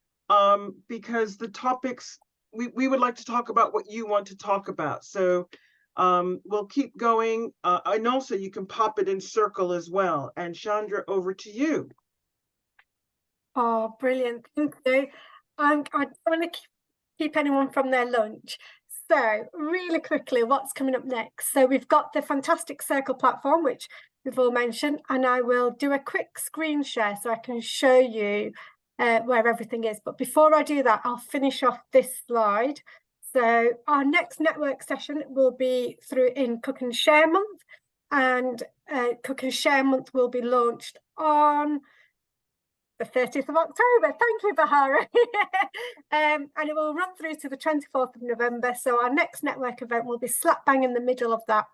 because the topics, we would like to talk about what you want to talk about. So we'll keep going, and also you can pop it in circle as well. And Chandra, over to you. Oh, brilliant. Thank you. I don't want to keep anyone from their lunch. So really quickly, what's coming up next? So we've got the fantastic Circle platform, which we've all mentioned, and I will do a quick screen share so I can show you where everything is. But before I do that, I'll finish off this slide. So our next network session will be in Cook and Share Month, and Cook and Share Month will be launched on the 30th of October. Thank you, Bahari. And it will run through to the 24th of November. So our next network event will be slap bang in the middle of that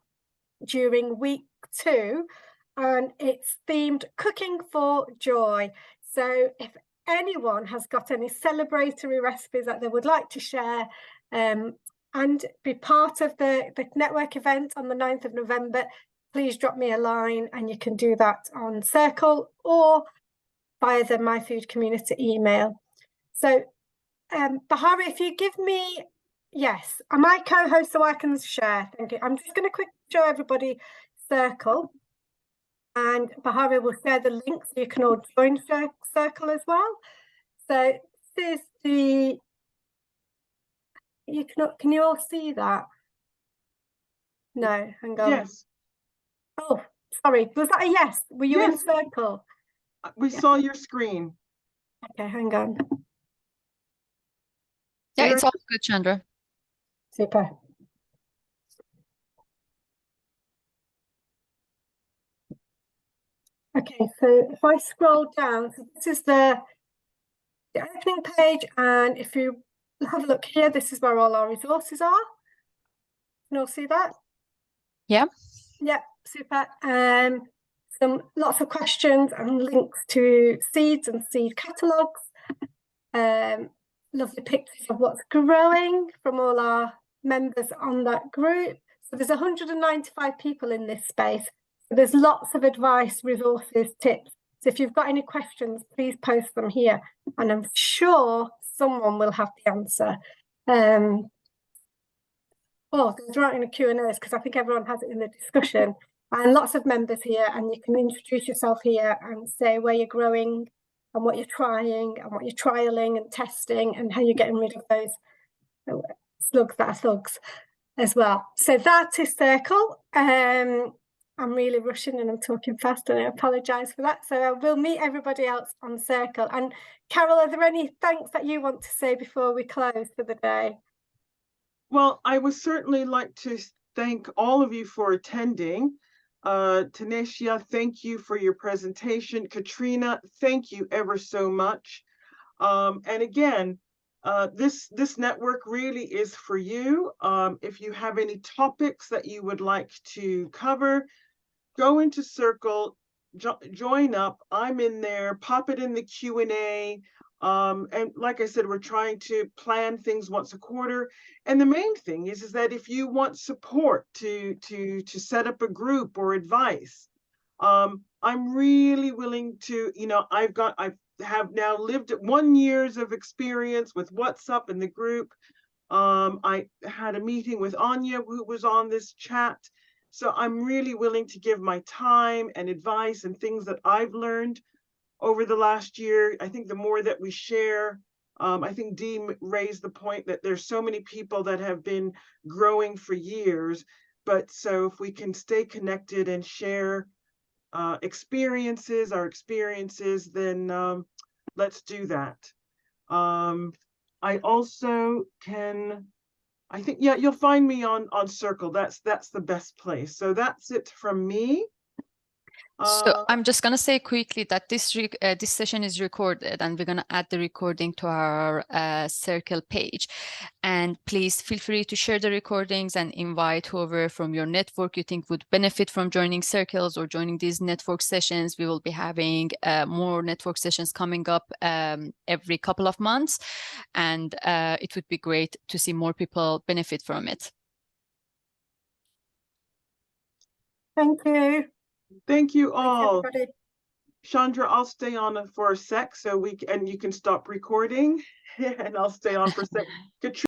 during week 2, and it's themed Cooking for Joy. So if anyone has got any celebratory recipes that they would like to share and be part of the network event on the 9th of November, please drop me a line, and you can do that on Circle or via the My Food Community email. So Bahari, if you give me, yes, I might co-host so I can share. Thank you. I'm just going to quickly show everybody Circle, and Bahari will share the link so you can all join Circle as well. So this is Can you all see that? No, hang on. Yes, Oh, sorry. Was that a yes? Were you in Yes. circle? we saw your screen. Okay, hang on. Yeah, There- it's all good, Chandra. Super. Okay, so if I scroll down, so this is the opening page, and if you have a look here, this is where all our resources are. Can you all see that? Yeah. Yeah, super. Lots of questions and links to seeds and seed catalogues. Lovely pictures of what's growing from all our members on that group. So there's 195 people in this space. So there's lots of advice, resources, tips. So if you've got any questions, please post them here, and I'm sure someone will have the answer. Oh, there's writing a Q&As because I think everyone has it in the discussion, and lots of members here, and you can introduce yourself here and say where you're growing and what you're trying and what you're trialing and testing and how you're getting rid of those slugs that are thugs as well. So that is Circle. I'm really rushing and I'm talking fast, and I apologise for that. So we'll meet everybody else on Circle. And Carol, are there any thanks that you want to say before we close for the day? Well, I would certainly like to thank all of you for attending. Tenesia, thank you for your presentation. Catrina, thank you ever so much. And again, this network really is for you. If you have any topics that you would like to cover, go into Circle, join up. I'm in there, pop it in the Q&A. And like I said, we're trying to plan things once a quarter. And the main thing is that if you want support to set up a group or advice, I'm really willing to, I have now lived 1 years of experience with WhatsApp and the group. I had a meeting with Anya, who was on this chat. So I'm really willing to give my time and advice and things that I've learned over the last year. I think the more that we share, I think Dee raised the point that there's so many people that have been growing for years. But so if we can stay connected and share our experiences, then let's do that. I also can, I think, yeah, you'll find me on Circle. That's the best place. So that's it from me. So I'm just going to say quickly that this session is recorded, and we're going to add the recording to our Circle page. And please feel free to share the recordings and invite whoever from your network you think would benefit from joining Circles or joining these network sessions. We will be having more network sessions coming up every couple of months, and it would be great to see more people benefit from it. Thank you. Thank you all. Thanks, everybody. Chandra, I'll stay on for a sec so you can stop recording and I'll stay on for a sec. Katrina.